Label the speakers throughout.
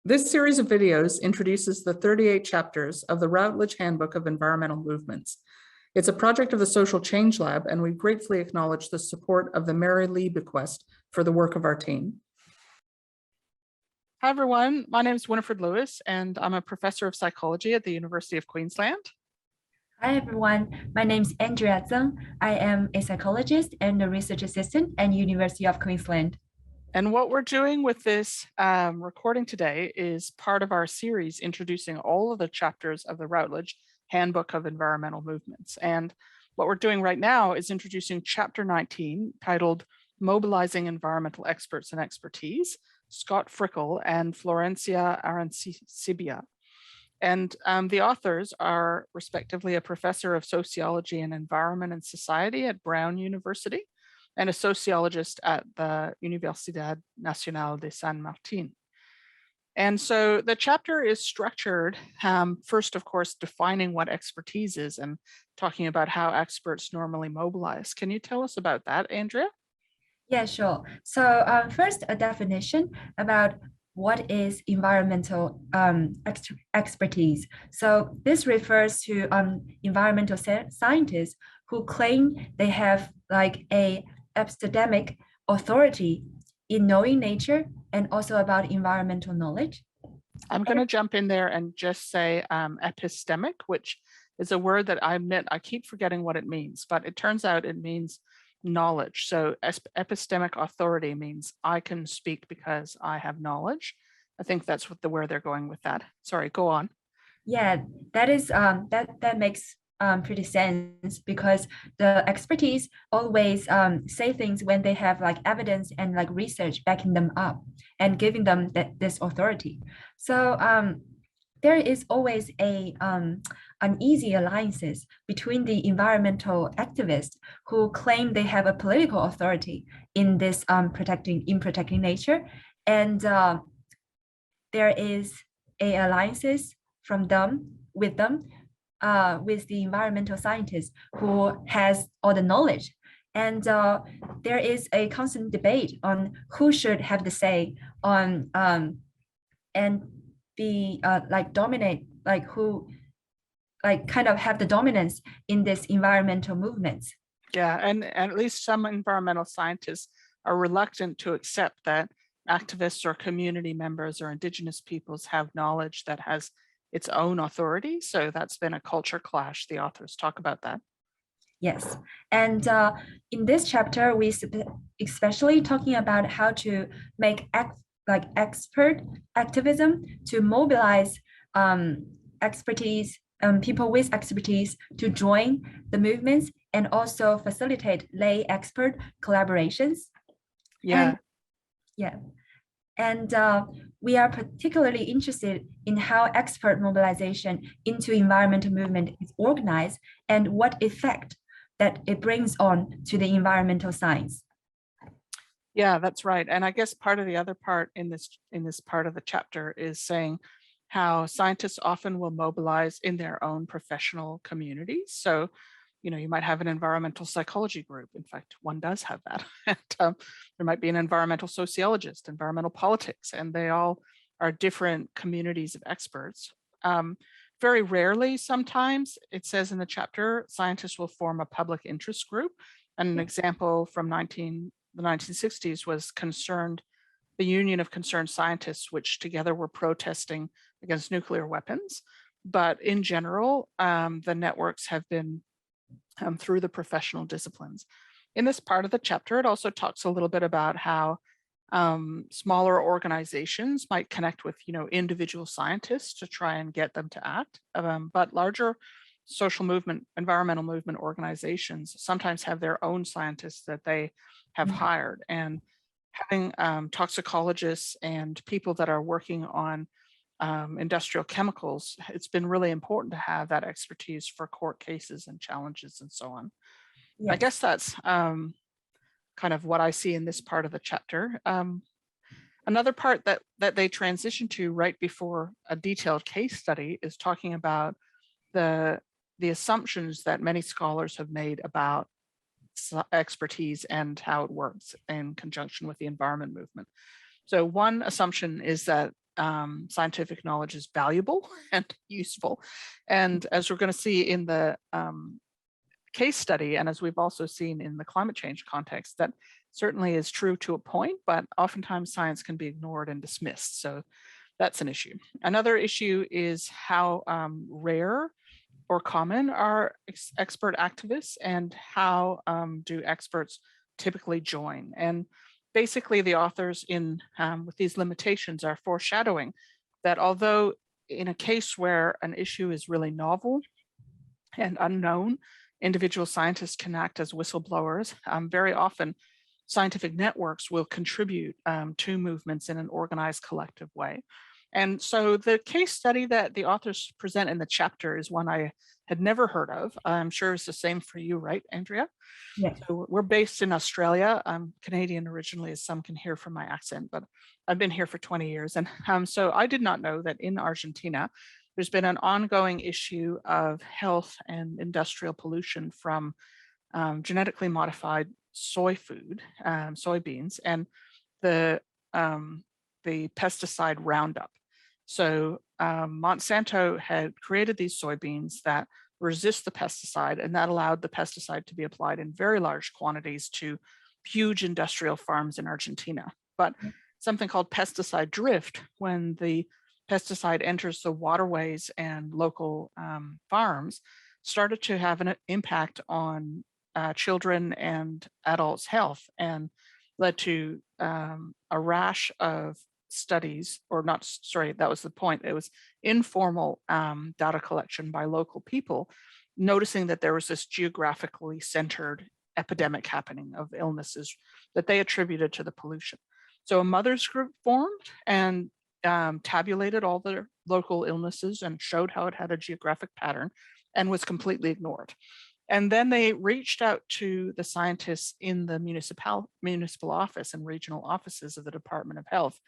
Speaker 1: This series of videos introduces the 38 chapters of the Routledge Handbook of Environmental Movements. It's a project of the Social Change Lab, and we gratefully acknowledge the support of the Mary Lee Bequest for the work of our team.
Speaker 2: Hi, everyone. My name is Winifred Lewis, and I'm a professor of psychology at the University of Queensland.
Speaker 3: Hi, everyone. My name is Andrea Zeng. I am a psychologist and a research assistant at University of Queensland.
Speaker 2: And what we're doing with this recording today is part of our series introducing all of the chapters of the Routledge Handbook of Environmental Movements. And what we're doing right now is introducing chapter 19, titled Mobilizing Environmental Experts and Expertise, Scott Frickel and Florencia Arancibia. And the authors are respectively a professor of sociology and environment and society at Brown University and a sociologist at the Universidad Nacional de San Martín. And so the chapter is structured, first, of course, defining what expertise is and talking about how experts normally mobilize. Can you tell us about that, Andrea?
Speaker 3: Yeah, sure. So first, a definition about what is environmental expertise. So this refers to environmental scientists who claim they have like a epistemic authority in knowing nature and also about environmental knowledge.
Speaker 2: I'm going to jump in there and just say epistemic, which is a word that I admit I keep forgetting what it means, but it turns out it means knowledge. So epistemic authority means I can speak because I have knowledge. I think that's where they're going with that. Sorry, go on.
Speaker 3: Yeah, that is that makes pretty sense, because the expertise always say things when they have like evidence and like research backing them up and giving them this authority. So there is always a uneasy alliances between the environmental activists who claim they have a political authority in this protecting nature, and there is a alliances from them with the environmental scientists who has all the knowledge. And there is a constant debate on who should have the say on and be like dominate, like who like kind of have the dominance in this environmental movements.
Speaker 2: Yeah, and at least some environmental scientists are reluctant to accept that activists or community members or indigenous peoples have knowledge that has its own authority. So that's been a culture clash. The authors talk about that.
Speaker 3: Yes, and in this chapter, we especially talking about how to make expert activism to mobilize expertise, people with expertise to join the movements and also facilitate lay expert collaborations.
Speaker 2: Yeah.
Speaker 3: And we are particularly interested in how expert mobilization into environmental movement is organized and what effect that it brings on to the environmental science.
Speaker 2: Yeah, that's right. And I guess part of the other part in this part of the chapter is saying how scientists often will mobilize in their own professional communities. So, you know, you might have an environmental psychology group. In fact, one does have that. And, there might be an environmental sociologist, environmental politics, and they all are different communities of experts. Very rarely, sometimes, it says in the chapter, scientists will form a public interest group. And an example from the 1960s was the Union of Concerned Scientists, which together were protesting against nuclear weapons. But in general, the networks have been through the professional disciplines. In this part of the chapter, it also talks a little bit about how smaller organizations might connect with, individual scientists to try and get them to act. But larger social movement, environmental movement organizations sometimes have their own scientists that they have hired. And having toxicologists and people that are working on industrial chemicals, it's been really important to have that expertise for court cases and challenges and so on. Yes. I guess that's kind of what I see in this part of the chapter. Another part that they transition to right before a detailed case study is talking about the assumptions that many scholars have made about expertise and how it works in conjunction with the environment movement. So one assumption is that scientific knowledge is valuable and useful. And as we're going to see in the case study, and as we've also seen in the climate change context, that certainly is true to a point, but oftentimes science can be ignored and dismissed. So that's an issue. Another issue is how rare or common are expert activists, and how do experts typically join. And basically the authors in with these limitations are foreshadowing that although in a case where an issue is really novel and unknown, individual scientists can act as whistleblowers. Very often scientific networks will contribute to movements in an organized collective way. And so the case study that the authors present in the chapter is one I had never heard of. I'm sure it's the same for you, right, Andrea?
Speaker 3: Yes.
Speaker 2: So we're based in Australia. I'm Canadian originally, as some can hear from my accent, but I've been here for 20 years. And so I did not know that in Argentina, there's been an ongoing issue of health and industrial pollution from genetically modified soy food, soybeans, and the pesticide Roundup. So Monsanto had created these soybeans that resist the pesticide, and that allowed the pesticide to be applied in very large quantities to huge industrial farms in Argentina. But something called pesticide drift, when the pesticide enters the waterways and local farms, started to have an impact on children and adults' health, and led to a rash of studies, or not, sorry, that was the point. It was informal data collection by local people, noticing that there was this geographically centered epidemic happening of illnesses that they attributed to the pollution. So a mothers group formed and tabulated all the local illnesses and showed how it had a geographic pattern, and was completely ignored. And then they reached out to the scientists in the municipal office and regional offices of the Department of Health.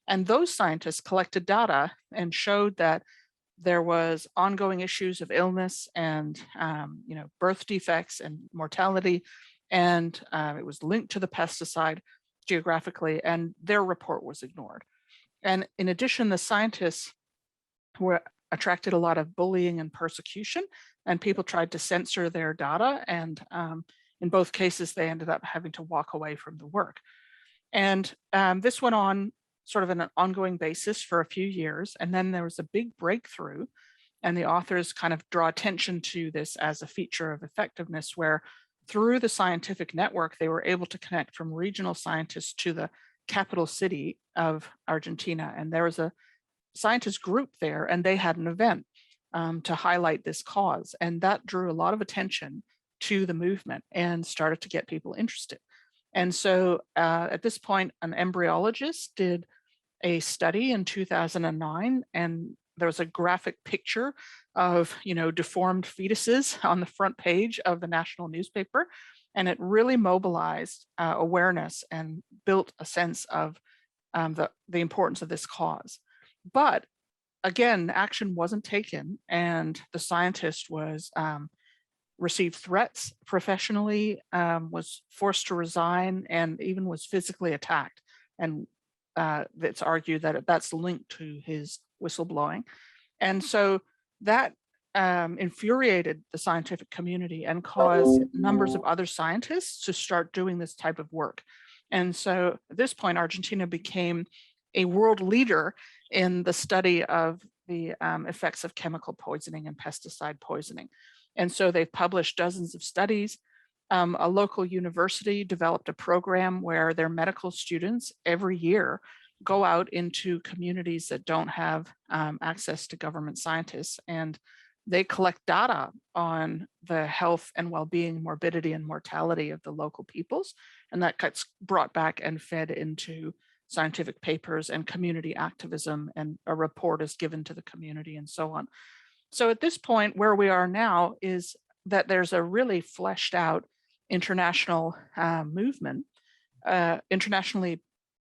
Speaker 2: And those scientists collected data and showed that there was ongoing issues of illness and birth defects and mortality, and it was linked to the pesticide geographically, and their report was ignored. And in addition, the scientists were attracted a lot of bullying and persecution, and people tried to censor their data, and in both cases they ended up having to walk away from the work. And this went on sort of an ongoing basis for a few years, and then there was a big breakthrough, and the authors kind of draw attention to this as a feature of effectiveness, where through the scientific network they were able to connect from regional scientists to the capital city of Argentina. And there was a scientist group there, and they had an event to highlight this cause, and that drew a lot of attention to the movement and started to get people interested. And so at this point, an embryologist did a study in 2009, and there was a graphic picture of deformed fetuses on the front page of the national newspaper, and it really mobilized awareness and built a sense of the importance of this cause. But again, action wasn't taken, and the scientist was received threats professionally, was forced to resign, and even was physically attacked. And it's argued that that's linked to his whistleblowing. And so that infuriated the scientific community and caused numbers of other scientists to start doing this type of work. And so at this point, Argentina became a world leader in the study of the effects of chemical poisoning and pesticide poisoning. And so they've published dozens of studies. A local university developed a program where their medical students every year go out into communities that don't have access to government scientists, and they collect data on the health and well-being, morbidity and mortality of the local peoples. And that gets brought back and fed into scientific papers and community activism, and a report is given to the community and so on. So at this point, where we are now is that there's a really fleshed out international movement, internationally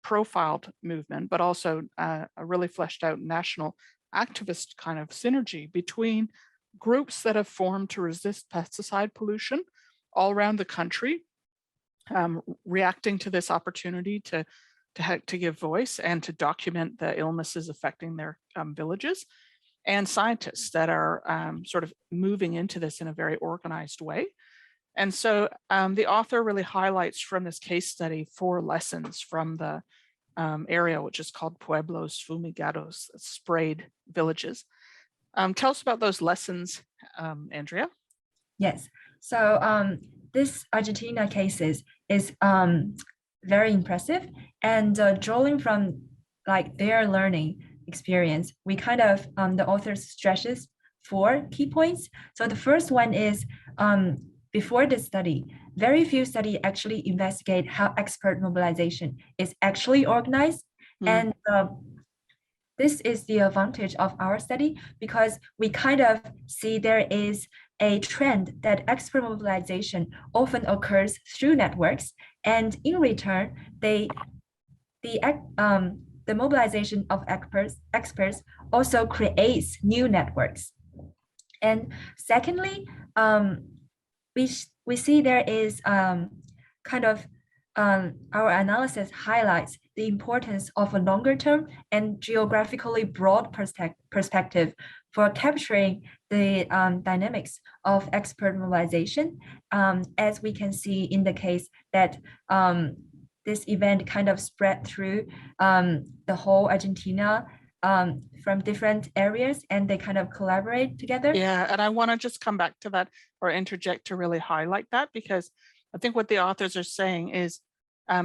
Speaker 2: profiled movement, but also a really fleshed out national activist kind of synergy between groups that have formed to resist pesticide pollution all around the country, reacting to this opportunity to to give voice and to document the illnesses affecting their villages, and scientists that are sort of moving into this in a very organized way. And so the author really highlights from this case study 4 lessons from the area, which is called Pueblos Fumigados, sprayed villages. Tell us about those lessons, Andrea.
Speaker 3: Yes. So this Argentina cases is very impressive, and drawing from like their learning experience, we kind of the author stresses 4 key points. So the first one is before this study, very few studies actually investigate how expert mobilization is actually organized. And this is the advantage of our study, because we kind of see there is a trend that expert mobilization often occurs through networks, and in return, the mobilization of experts also creates new networks. And secondly, we see there is kind of our analysis highlights the importance of a longer term and geographically broad perspective for capturing the dynamics of expert mobilization, as we can see in the case that this event kind of spread through the whole Argentina from different areas, and they kind of collaborate together.
Speaker 2: Yeah, and I want to just come back to that or interject to really highlight that, because I think what the authors are saying is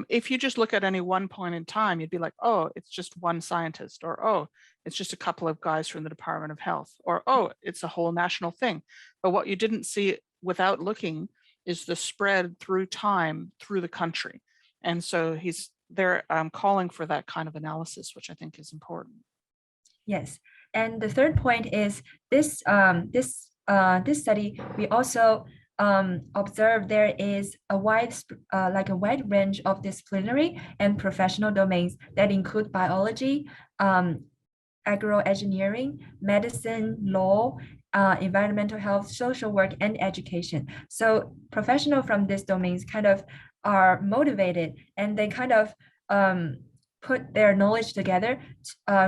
Speaker 2: if you just look at any one point in time, you'd be like, oh, it's just one scientist, or oh, it's just a couple of guys from the Department of Health, or oh, it's a whole national thing. But what you didn't see without looking is the spread through time through the country. And so they're calling for that kind of analysis, which I think is important.
Speaker 3: Yes, and the third point is this study, we also observe there is a wide range of disciplinary and professional domains that include biology, agroengineering, medicine, law, environmental health, social work, and education. So professionals from these domains kind of are motivated, and they kind of put their knowledge together,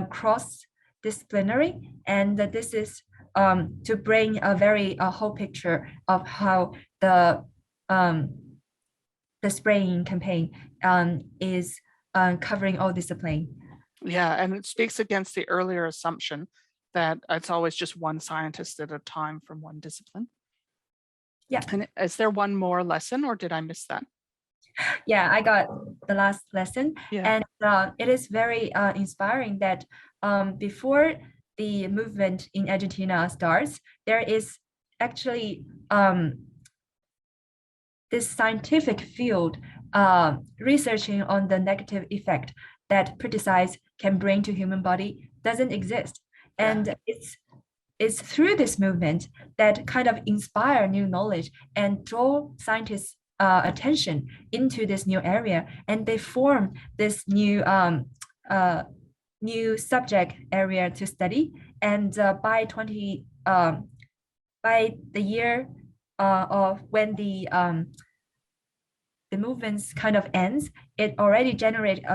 Speaker 3: cross-disciplinary, and this is to bring a very whole picture of how the spraying campaign is covering all discipline.
Speaker 2: Yeah, and it speaks against the earlier assumption that it's always just one scientist at a time from one discipline.
Speaker 3: Yeah.
Speaker 2: And is there one more lesson, or did I miss that?
Speaker 3: Yeah, I got the last lesson.
Speaker 2: Yeah.
Speaker 3: And it is very inspiring that before the movement in Argentina starts, there is actually this scientific field researching on the negative effect that pesticides can bring to human body doesn't exist. And it's through this movement that kind of inspire new knowledge and draw scientists attention into this new area, and they form this new subject area to study. And by the year of when the movements kind of ends, it already generated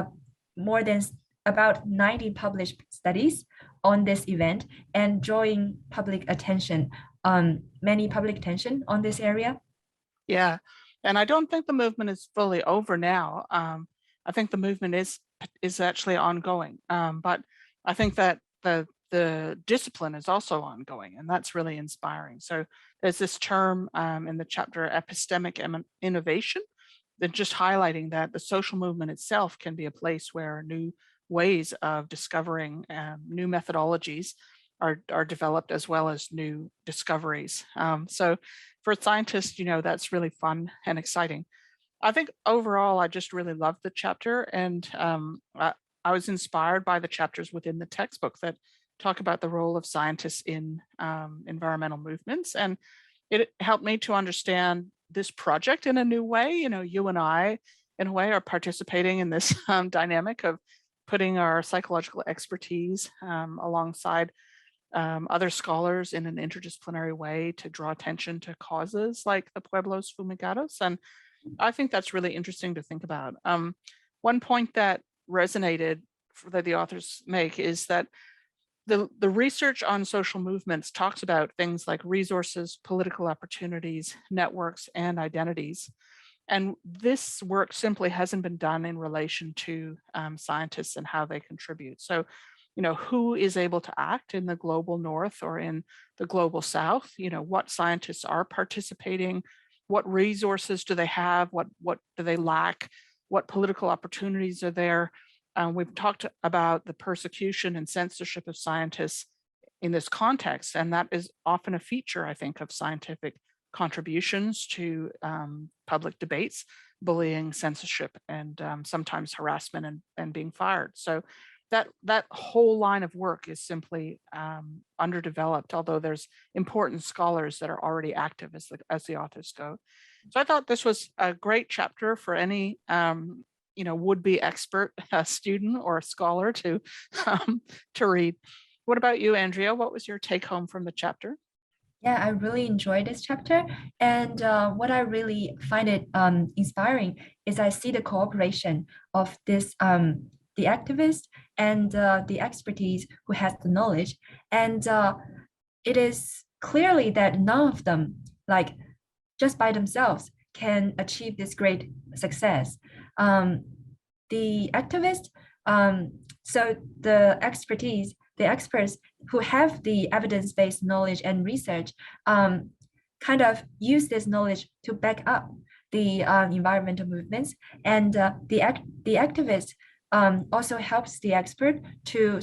Speaker 3: more than about 90 published studies on this event, and drawing public attention on this area.
Speaker 2: Yeah, and I don't think the movement is fully over now. I think the movement is actually ongoing, but I think that the discipline is also ongoing, and that's really inspiring. So there's this term in the chapter, epistemic innovation, that just highlighting that the social movement itself can be a place where new ways of discovering new methodologies are developed, as well as new discoveries. So for scientists, that's really fun and exciting. I think overall, I just really loved the chapter, and I was inspired by the chapters within the textbook that talk about the role of scientists in environmental movements. And it helped me to understand this project in a new way. You and I, in a way, are participating in this dynamic of putting our psychological expertise alongside other scholars in an interdisciplinary way to draw attention to causes like the Pueblos Fumigados. And I think that's really interesting to think about. One point that resonated that the authors make is that the research on social movements talks about things like resources, political opportunities, networks, and identities. And this work simply hasn't been done in relation to scientists and how they contribute. So, who is able to act in the global north or in the global south? What scientists are participating? What resources do they have? What do they lack? What political opportunities are there? We've talked about the persecution and censorship of scientists in this context, and that is often a feature, I think, of scientific contributions to public debates, bullying, censorship, and sometimes harassment and being fired. So that whole line of work is simply underdeveloped, although there's important scholars that are already active as the authors go. So I thought this was a great chapter for any would-be expert student or scholar to read. What about you, Andrea? What was your take home from the chapter?
Speaker 3: Yeah, I really enjoyed this chapter. And what I really find it inspiring is I see the cooperation of the activist and the expertise who has the knowledge. And it is clearly that none of them, like just by themselves, can achieve this great success. The activists, so the expertise, the experts who have the evidence-based knowledge and research kind of use this knowledge to back up the environmental movements. And the activist also helps the expert to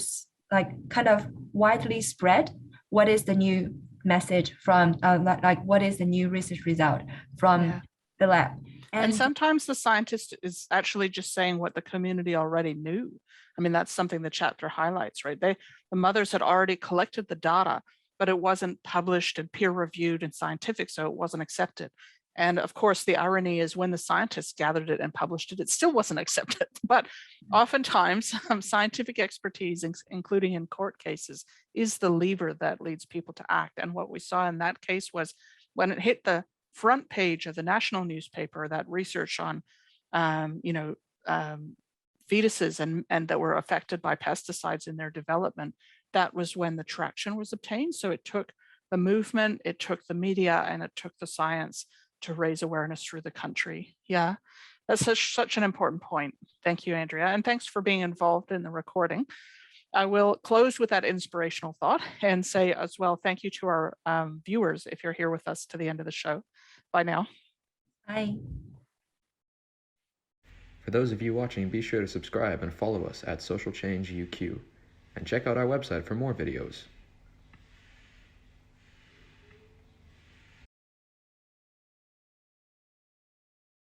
Speaker 3: kind of widely spread what is the new message from like what is the new research result from the lab.
Speaker 2: And sometimes the scientist is actually just saying what the community already knew. I mean, that's something the chapter highlights, right? The mothers had already collected the data, but it wasn't published and peer reviewed and scientific, so it wasn't accepted. And of course, the irony is when the scientists gathered it and published it, it still wasn't accepted. But oftentimes, scientific expertise, including in court cases, is the lever that leads people to act. And what we saw in that case was when it hit the front page of the national newspaper, that research on, fetuses and that were affected by pesticides in their development, that was when the traction was obtained. So it took the movement, it took the media, and it took the science to raise awareness through the country. Yeah, that's such an important point. Thank you, Andrea. And thanks for being involved in the recording. I will close with that inspirational thought and say as well, thank you to our viewers if you're here with us to the end of the show. Bye now.
Speaker 3: Bye.
Speaker 4: For those of you watching, be sure to subscribe and follow us at Social Change UQ, and check out our website for more videos.